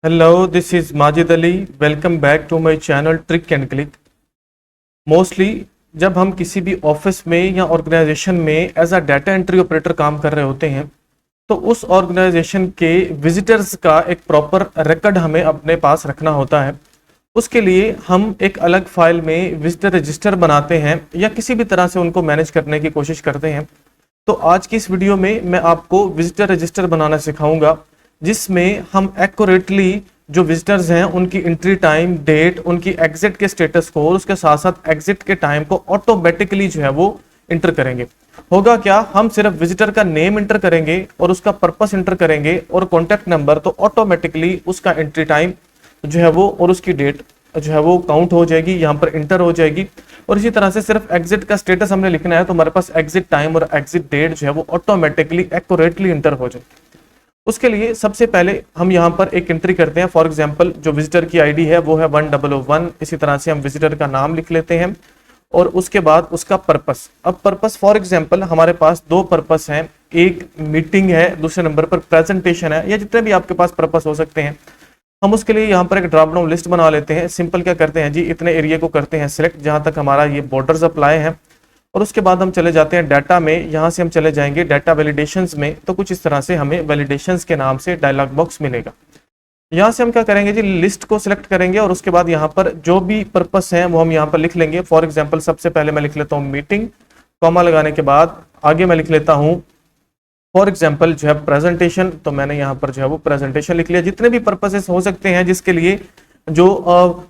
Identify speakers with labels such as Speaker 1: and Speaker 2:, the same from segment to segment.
Speaker 1: Hello, this is Majid Ali. Welcome back to my channel Trick and Click. Mostly जब हम किसी भी office में या ऑर्गेनाइजेशन में as a data entry operator काम कर रहे होते हैं तो उस ऑर्गेनाइजेशन के विजिटर्स का एक प्रॉपर रिकॉर्ड हमें अपने पास रखना होता है। उसके लिए हम एक अलग फाइल में विजिटर रजिस्टर बनाते हैं या किसी भी तरह से उनको मैनेज करने की कोशिश करते हैं। तो आज की इस वीडियो में मैं आपको विजिटर रजिस्टर बनाना सिखाऊंगा जिसमें हम एक्यूरेटली जो विजिटर्स हैं उनकी एंट्री टाइम, डेट, उनकी एग्जिट के स्टेटस को और उसके साथ साथ एग्जिट के टाइम को ऑटोमेटिकली जो है वो इंटर करेंगे। होगा क्या, हम सिर्फ विजिटर का नेम इंटर करेंगे और उसका पर्पस इंटर करेंगे और कॉन्टैक्ट नंबर, तो ऑटोमेटिकली उसका एंट्री टाइम जो है वो और उसकी डेट जो है वो काउंट हो जाएगी, यहाँ पर इंटर हो जाएगी। और इसी तरह से सिर्फ एग्जिट का स्टेटस हमने लिखना है तो हमारे पास एग्जिट टाइम और एग्जिट डेट जो है वो ऑटोमेटिकली एक्यूरेटली इंटर हो जाएगी। उसके लिए सबसे पहले हम यहाँ पर एक एंट्री करते हैं। फॉर एग्जांपल जो विजिटर की आईडी है वो है 1001। इसी तरह से हम विजिटर का नाम लिख लेते हैं और उसके बाद उसका पर्पस। अब पर्पस फॉर एग्जांपल हमारे पास दो पर्पस हैं, एक मीटिंग है, दूसरे नंबर पर प्रेजेंटेशन है, या जितने भी आपके पास पर्पस हो सकते हैं। हम उसके लिए यहाँ पर एक ड्रॉप डाउन लिस्ट बना लेते हैं। सिंपल क्या करते हैं जी, इतने एरिया को करते हैं सिलेक्ट जहाँ तक हमारा ये बॉर्डर्स अप्लाई है और उसके बाद हम चले जाते हैं डाटा में। यहाँ से हम चले जाएंगे डाटा वैलिडेशंस में, तो कुछ इस तरह से हमें वैलिडेशंस के नाम से डायलॉग बॉक्स मिलेगा। यहाँ से हम क्या करेंगे जी, लिस्ट को सिलेक्ट करेंगे और उसके बाद यहाँ पर जो भी पर्पस है वो हम यहाँ पर लिख लेंगे। फॉर एग्जाम्पल सबसे पहले मैं लिख लेता हूँ मीटिंग, कॉमा लगाने के बाद आगे मैं लिख लेता हूँ फॉर एग्जाम्पल जो है प्रेजेंटेशन, तो मैंने यहाँ पर जो है वो प्रेजेंटेशन लिख लिया। जितने भी पर्पसेस हो सकते हैं जिसके लिए जो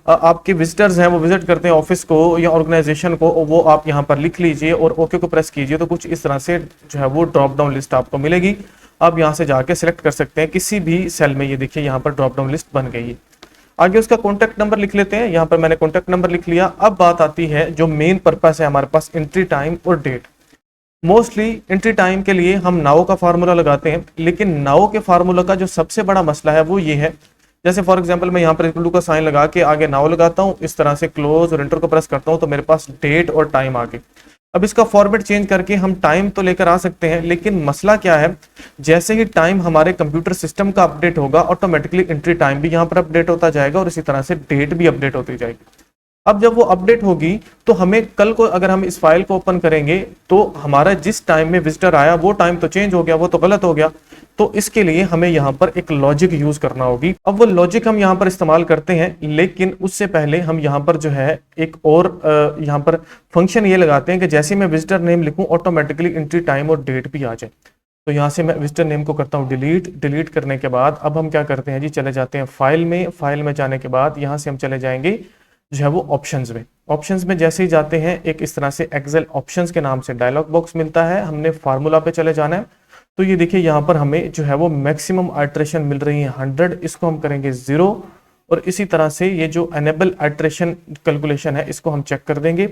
Speaker 1: आपके विजिटर्स हैं वो विजिट करते हैं ऑफिस को या ऑर्गेनाइजेशन को, वो आप यहाँ पर लिख लीजिए और ओके को प्रेस कीजिए। तो कुछ इस तरह से जो है वो ड्रॉप डाउन लिस्ट आपको मिलेगी। आप यहाँ से जाके सिलेक्ट कर सकते हैं किसी भी सेल में। ये देखिए यहाँ पर ड्रॉप डाउन लिस्ट बन गई है। आगे उसका कॉन्टैक्ट नंबर लिख लेते हैं। यहाँ पर मैंने कॉन्टैक्ट नंबर लिख लिया। अब बात आती है जो मेन पर्पस है हमारे पास, एंट्री टाइम और डेट। मोस्टली एंट्री टाइम के लिए हम नाउ का फार्मूला लगाते हैं, लेकिन नाउ के फार्मूला का जो सबसे बड़ा मसला है वो ये है, जैसे फॉर एग्जांपल मैं यहाँ पर इक्वल टू का साइन लगा के आगे नाउ लगाता हूँ, इस तरह से क्लोज और एंटर को प्रेस करता हूँ तो मेरे पास डेट और टाइम आ गए। अब इसका फॉर्मेट चेंज करके हम टाइम तो लेकर आ सकते हैं, लेकिन मसला क्या है, जैसे ही टाइम हमारे कंप्यूटर सिस्टम का अपडेट होगा ऑटोमेटिकली एंट्री टाइम भी यहाँ पर अपडेट होता जाएगा और इसी तरह से डेट भी अपडेट होती जाएगी। अब जब वो अपडेट होगी तो हमें कल को अगर हम इस फाइल को ओपन करेंगे तो हमारा जिस टाइम में विजिटर आया वो टाइम तो चेंज हो गया, वो तो गलत हो गया। तो इसके लिए हमें यहाँ पर एक लॉजिक यूज करना होगी। अब वो लॉजिक हम यहाँ पर इस्तेमाल करते हैं, लेकिन उससे पहले हम यहाँ पर जो है एक और यहाँ पर फंक्शन ये लगाते हैं कि जैसे मैं विजिटर नेम लिखूं ऑटोमेटिकली एंट्री टाइम और डेट भी आ जाए। तो यहाँ से मैं विजिटर नेम को करता हूँ डिलीट करने के बाद अब हम क्या करते हैं जी, चले जाते हैं फाइल में जाने के बाद यहाँ से हम चले जाएंगे जो है वो ऑप्शंस में जैसे ही जाते हैं एक इस तरह से एक्सेल ऑप्शंस के नाम से डायलॉग बॉक्स मिलता है। हमने फार्मूला पे चले जाना है। तो ये देखिए यहाँ पर हमें जो है वो मैक्सिमम आइट्रेशन मिल रही है 100, इसको हम करेंगे 0। और इसी तरह से ये जो एनेबल आइट्रेशन कैलकुलेशन है इसको हम चेक कर देंगे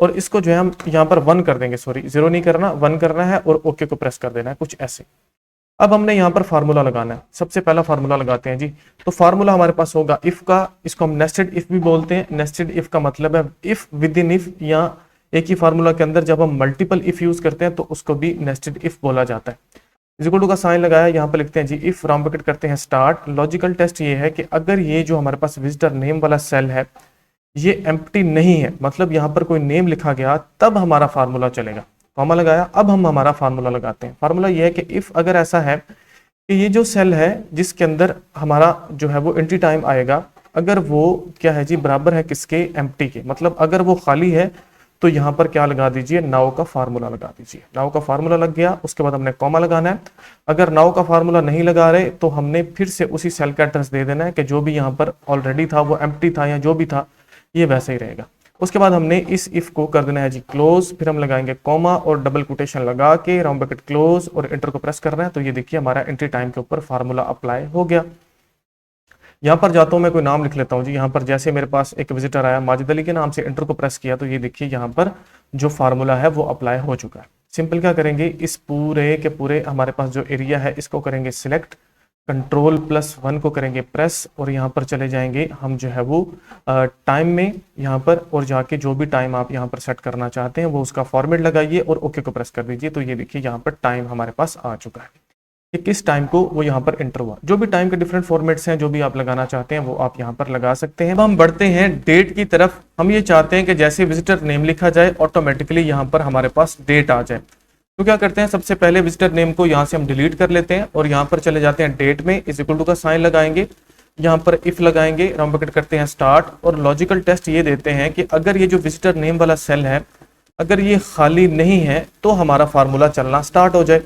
Speaker 1: और इसको जो है हम यहाँ पर 1 कर देंगे। सॉरी 0 नहीं करना, 1 करना है और ओके को प्रेस कर देना है, कुछ ऐसे। अब हमने यहाँ पर फार्मूला लगाना है। सबसे पहला फार्मूला लगाते हैं जी। तो फार्मूला हमारे पास होगा इफ का, इसको हम नेस्टेड इफ भी बोलते हैं। नेस्टेड इफ का मतलब है इफ विद इन इफ, या एक ही फार्मूला के अंदर जब हम मल्टीपल इफ यूज करते हैं तो उसको भी नेस्टेड इफ बोला जाता है। इक्वल टू का साइन लगाया, यहाँ पर लिखते हैं जी इफ राउंड ब्रैकेट करते हैं स्टार्ट। लॉजिकल टेस्ट ये है कि अगर ये जो हमारे पास विजिटर नेम वाला सेल है ये एम्प्टी नहीं है, मतलब यहाँ पर कोई नेम लिखा गया, तब हमारा फार्मूला चलेगा। कॉमा लगाया, अब हम हमारा फार्मूला लगाते हैं। फार्मूला ये है कि इफ अगर ऐसा है कि ये जो सेल है जिसके अंदर हमारा जो है वो एंट्री टाइम आएगा, अगर वो क्या है जी बराबर है किसके, एम्प्टी के, मतलब अगर वो खाली है तो यहाँ पर क्या लगा दीजिए, नाउ का फार्मूला लगा दीजिए। नाउ का फार्मूला लग गया, उसके बाद हमने कॉमा लगाना है। अगर नाउ का फार्मूला नहीं लगा रहे तो हमने फिर से उसी सेल का एड्रेस दे देना है कि जो भी यहाँ पर ऑलरेडी था वो एम्प्टी था या जो भी था ये वैसे ही रहेगा। उसके बाद हमने इस इफ को कर देना है जी क्लोज, फिर हम लगाएंगे कॉमा और डबल कोटेशन लगा के राउंड ब्रैकेट क्लोज और एंटर को प्रेस करना है। तो ये देखिए हमारा एंट्री टाइम के ऊपर फार्मूला अप्लाई हो गया। यहाँ पर जाता हूँ मैं कोई नाम लिख लेता हूँ जी। यहाँ पर जैसे मेरे पास एक विजिटर आया माजिद अली के नाम से, एंटर को प्रेस किया तो ये देखिए यहाँ पर जो फार्मूला है वो अप्लाई हो चुका है। सिंपल क्या करेंगे, इस पूरे के पूरे हमारे पास जो एरिया है इसको करेंगे सिलेक्ट, Ctrl+1 को करेंगे प्रेस और यहाँ पर चले जाएंगे हम जो है वो टाइम में यहाँ पर, और जाके जो भी टाइम आप यहाँ पर सेट करना चाहते हैं वो उसका फॉर्मेट लगाइए और ओके को प्रेस कर दीजिए। तो ये देखिए यहाँ पर टाइम हमारे पास आ चुका है। कि किस टाइम को वो यहाँ पर एंटर हुआ। जो भी टाइम के डिफरेंट फॉर्मेट्स हैं जो भी आप लगाना चाहते हैं वो आप यहाँ पर लगा सकते हैं। अब हम बढ़ते हैं डेट की तरफ। हम ये चाहते हैं कि जैसे विजिटर नेम लिखा जाए ऑटोमेटिकली यहाँ पर हमारे पास डेट आ जाए। तो क्या करते हैं, सबसे पहले विजिटर नेम को यहाँ से हम डिलीट कर लेते हैं और यहाँ पर चले जाते हैं डेट में, इज इक्वल टू का साइन लगाएंगे, यहाँ पर इफ लगाएंगे, राउंड ब्रैकेट करते हैं स्टार्ट, और लॉजिकल टेस्ट ये देते हैं कि अगर ये जो विजिटर नेम वाला सेल है अगर ये खाली नहीं है तो हमारा फार्मूला चलना स्टार्ट हो जाए।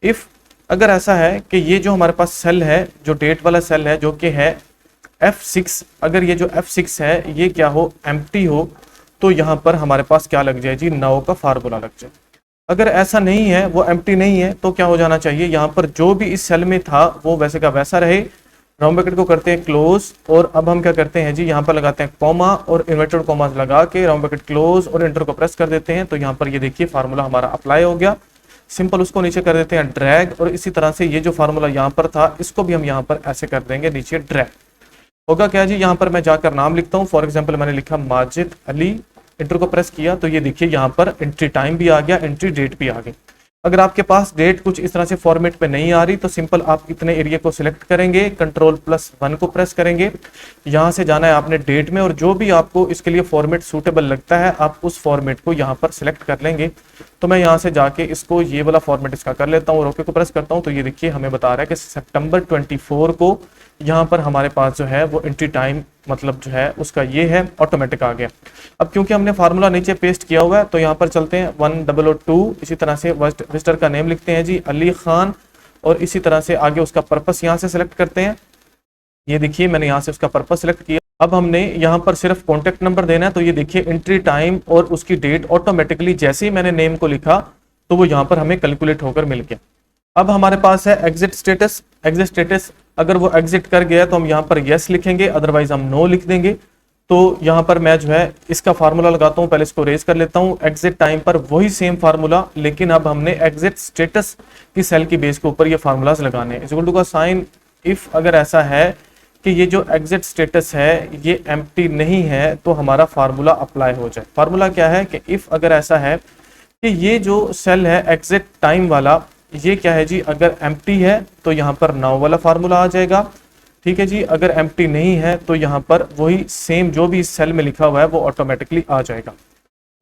Speaker 1: इफ अगर ऐसा है कि ये जो हमारे पास सेल है जो डेट वाला सेल है जो कि है F6, अगर ये जो F6 है ये क्या हो, एम्प्टी हो, तो यहाँ पर हमारे पास क्या लग जाए जी, नाउ का फार्मूला लग जाए। अगर ऐसा नहीं है, वो एम्प्टी नहीं है, तो क्या हो जाना चाहिए, यहाँ पर जो भी इस सेल में था वो वैसे का वैसा रहे। राउंड ब्रैकेट को करते हैं क्लोज, और अब हम क्या करते हैं जी, यहाँ पर लगाते हैं कॉमा और इन्वर्टेड कॉमास लगा के राउंड ब्रैकेट क्लोज और एंटर को प्रेस कर देते हैं। तो यहाँ पर ये देखिए फार्मूला हमारा अप्लाई हो गया। सिंपल उसको नीचे कर देते हैं ड्रैग, और इसी तरह से ये जो फार्मूला यहाँ पर था इसको भी हम यहाँ पर ऐसे कर देंगे नीचे ड्रैग। होगा क्या जी, यहाँ पर मैं जाकर नाम लिखता हूँ, फॉर एग्जाम्पल मैंने लिखा माजिद अली, एंटर को प्रेस किया तो ये देखिए यहाँ पर एंट्री टाइम भी आ गया, एंट्री डेट भी आ गई। अगर आपके पास डेट कुछ इस तरह से फॉर्मेट पे नहीं आ रही तो सिंपल आप इतने एरिया को सिलेक्ट करेंगे, Ctrl+1 को प्रेस करेंगे, यहाँ से जाना है आपने डेट में, और जो भी आपको इसके लिए फॉर्मेट सूटेबल लगता है आप उस फॉर्मेट को यहाँ पर सिलेक्ट कर लेंगे। तो मैं यहाँ से जाके इसको ये वाला फॉर्मेट इसका कर लेता हूँ और ओके को प्रेस करता हूँ। तो ये देखिए हमें बता रहा है कि सितंबर 24 को यहाँ पर हमारे पास जो है वो एंट्री टाइम मतलब जो है उसका ये है, ऑटोमेटिक आ गया। अब क्योंकि हमने फार्मूला नीचे पेस्ट किया हुआ है तो यहाँ पर चलते हैं 1002, इसी तरह से विजिटर का नेम लिखते हैं जी अली खान, और इसी तरह से आगे उसका पर्पस यहाँ से सिलेक्ट करते हैं। ये देखिए मैंने यहाँ से उसका पर्पस सिलेक्ट किया। अब हमने यहाँ पर सिर्फ कॉन्टेक्ट नंबर देना है, तो ये देखिए एंट्री टाइम और उसकी डेट ऑटोमेटिकली जैसे ही मैंने नेम को लिखा तो वो यहाँ पर हमें कैलकुलेट होकर मिल गया। अब हमारे पास है एग्जिट स्टेटस। एग्जिट स्टेटस अगर वो एग्जिट कर गया तो हम यहाँ पर यस लिखेंगे, अदरवाइज हम नो लिख देंगे। तो यहाँ पर मैं जो है इसका फार्मूला लगाता हूँ, पहले इसको रेज कर लेता हूँ। एग्जिट टाइम पर वही सेम फार्मूला, लेकिन अब हमने एग्जिट स्टेटस की सेल की बेस के ऊपर ये फार्मूलाज लगाने हैं। इक्वल टू का साइन इफ अगर ऐसा है कि ये जो एग्जिट स्टेटस है ये एम्प्टी नहीं है तो हमारा फार्मूला अप्लाई हो जाए। फार्मूला क्या है कि इफ अगर ऐसा है कि ये जो सेल है एग्जिट टाइम वाला ये क्या है जी, अगर एम्प्टी है तो यहाँ पर नाउ वाला फार्मूला आ जाएगा, ठीक है जी। अगर एम्प्टी नहीं है तो यहाँ पर वही सेम जो भी इस सेल में लिखा हुआ है वो ऑटोमेटिकली आ जाएगा।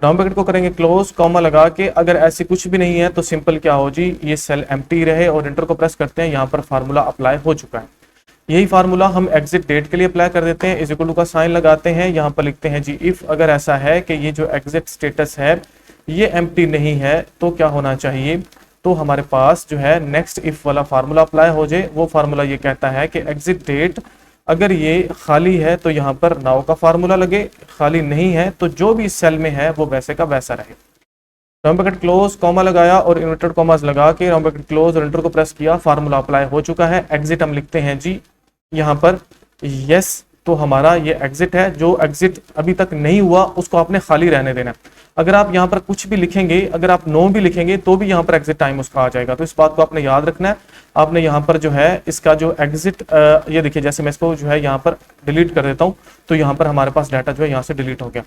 Speaker 1: राउंड ब्रैकेट को करेंगे क्लोज, कॉमा लगा के, अगर ऐसे कुछ भी नहीं है तो सिंपल क्या हो जी, ये सेल एम्प्टी रहे और एंटर को प्रेस करते हैं, यहाँ पर फार्मूला अप्लाई हो चुका है। यही फार्मूला हम एग्जिट डेट के लिए अप्लाई कर देते हैं। इज इक्वल टू का साइन लगाते हैं, यहाँ पर लिखते हैं जी इफ अगर ऐसा है कि ये जो एग्जिट स्टेटस है ये एम्प्टी नहीं है तो क्या होना चाहिए, तो हमारे पास जो है नेक्स्ट इफ वाला फार्मूला अप्लाई हो जाए। वो फार्मूला ये कहता है कि एग्जिट डेट अगर ये खाली है तो यहाँ पर नाउ का फार्मूला लगे, खाली नहीं है तो जो भी इस सेल में है वो वैसे का वैसा रहे। राउंड ब्रैकेट क्लोज, कॉमा लगाया और इन्वर्टेड कॉमास लगा के राउंड ब्रैकेट क्लोज और एंटर को प्रेस किया, फार्मूला अप्लाई हो चुका है। एग्जिट हम लिखते हैं जी यहाँ पर यस, तो हमारा ये एग्जिट है। जो एग्जिट अभी तक नहीं हुआ उसको आपने खाली रहने देना। अगर आप यहाँ पर कुछ भी लिखेंगे, अगर आप नो भी लिखेंगे तो भी यहाँ पर एग्जिट टाइम उसका आ जाएगा। तो इस बात को आपने याद रखना है। आपने यहाँ पर जो है इसका जो एग्जिट ये देखिए, जैसे मैं इसको जो है यहाँ पर डिलीट कर देता हूँ तो यहाँ पर हमारे पास डाटा जो है यहाँ से डिलीट हो गया।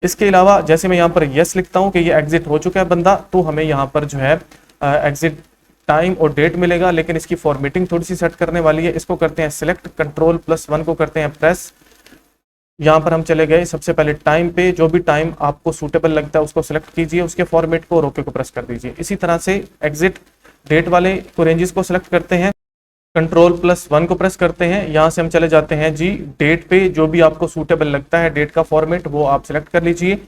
Speaker 1: इसके अलावा जैसे मैं यहाँ पर यस लिखता हूँ कि ये एग्जिट हो चुका है बंदा, तो हमें यहाँ पर जो है एग्जिट टाइम और डेट मिलेगा, लेकिन इसकी फॉर्मेटिंग थोड़ी सी सेट करने वाली है। इसको करते हैं सिलेक्ट, Ctrl+1 को करते हैं प्रेस। यहाँ पर हम चले गए सबसे पहले टाइम पे, जो भी टाइम आपको सूटेबल लगता है उसको सिलेक्ट कीजिए, उसके फॉर्मेट को, ओके को प्रेस कर दीजिए। इसी तरह से एग्जिट डेट वाले को रेंजेस को सिलेक्ट करते हैं, Ctrl+1 को प्रेस करते हैं। यहाँ से हम चले जाते हैं जी डेट पे, जो भी आपको सूटेबल लगता है डेट का फॉर्मेट वो आप सिलेक्ट कर लीजिए।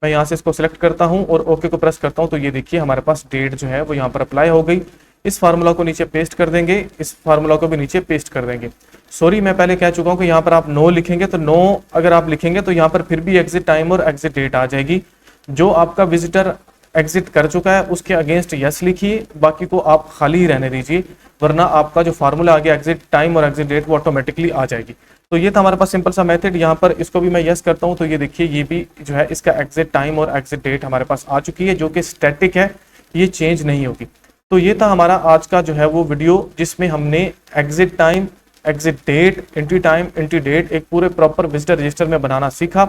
Speaker 1: मैं यहाँ से इसको सिलेक्ट करता हूँ और ओके को प्रेस करता हूँ, तो ये देखिए हमारे पास डेट जो है वो यहाँ पर अप्लाई हो गई। इस फार्मूला को नीचे पेस्ट कर देंगे, इस फार्मूला को भी नीचे पेस्ट कर देंगे। सॉरी, मैं पहले कह चुका हूँ कि यहाँ पर आप नो लिखेंगे तो नो अगर आप लिखेंगे तो यहाँ पर फिर भी एग्जिट टाइम और एग्जिट डेट आ जाएगी। जो आपका विजिटर एग्जिट कर चुका है उसके अगेंस्ट यस लिखिए, बाकी को आप खाली ही रहने दीजिए, वरना आपका जो फार्मूला आ गया एग्जिट टाइम और एग्जिट डेट वो ऑटोमेटिकली आ जाएगी। तो ये था हमारे पास सिंपल सा मेथड। यहाँ पर इसको भी मैं यस करता हूँ तो ये देखिए ये भी जो है इसका एग्जिट टाइम और एग्जिट डेट हमारे पास आ चुकी है, जो कि स्टैटिक है, ये चेंज नहीं होगी। तो ये था हमारा आज का जो है वो वीडियो, जिसमें हमने exit time, exit date, entry time, entry date एक पूरे प्रॉपर विजिटर रजिस्टर में बनाना सीखा।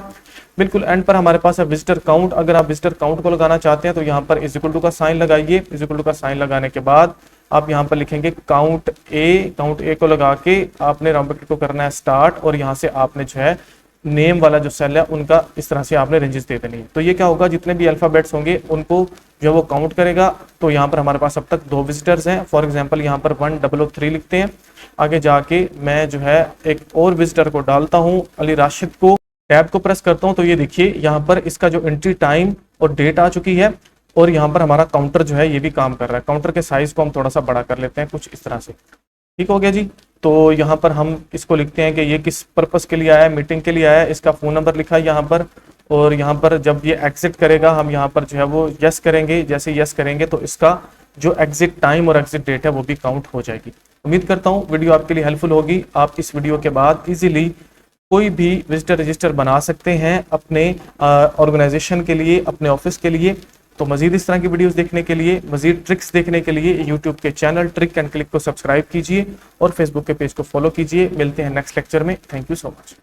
Speaker 1: बिल्कुल एंड पर हमारे पास है विजिटर काउंट। अगर आप विजिटर काउंट को लगाना चाहते हैं तो यहाँ पर इज इक्वल टू का साइन लगाइए। इज इक्वल टू का साइन लगाने के बाद आप यहाँ पर लिखेंगे काउंट ए को लगा के आपने राउंड ब्रैकेट को करना है स्टार्ट, और यहाँ से आपने जो है नेम वाला जो सेल है उनका इस तरह से आपने रेंजेस दे देनी है। तो ये क्या होगा, जितने भी अल्फाबेट्स होंगे उनको जो है वो काउंट करेगा। तो यहाँ पर हमारे पास अब तक 2 विजिटर्स हैं। फॉर एग्जांपल यहाँ पर 1003 लिखते हैं। आगे जाके मैं जो है एक और विजिटर को डालता हूँ, अली राशिद को। टैब को प्रेस करता हूँ तो ये देखिए यहाँ पर इसका जो एंट्री टाइम और डेट आ चुकी है, और यहाँ पर हमारा काउंटर जो है ये भी काम कर रहा है। काउंटर के साइज को हम थोड़ा सा बड़ा कर लेते हैं कुछ इस तरह से। ठीक हो गया जी। तो यहाँ पर हम इसको लिखते हैं कि ये किस पर्पस के लिए आया है, मीटिंग के लिए आया है। इसका फ़ोन नंबर लिखा है यहाँ पर, और यहाँ पर जब ये एग्जिट करेगा हम यहाँ पर जो है वो यस करेंगे। जैसे यस करेंगे तो इसका जो एग्जिट टाइम और एग्जिट डेट है वो भी काउंट हो जाएगी। उम्मीद करता हूँ वीडियो आपके लिए हेल्पफुल होगी। आप इस वीडियो के बाद इजीली कोई भी विजिटर रजिस्टर बना सकते हैं अपने ऑर्गेनाइजेशन के लिए, अपने ऑफिस के लिए। तो मजीद इस तरह की वीडियोस देखने के लिए, मजीद ट्रिक्स देखने के लिए यूट्यूब के चैनल ट्रिक एंड क्लिक को सब्सक्राइब कीजिए और फेसबुक के पेज को फॉलो कीजिए। मिलते हैं नेक्स्ट लेक्चर में। Thank you so much.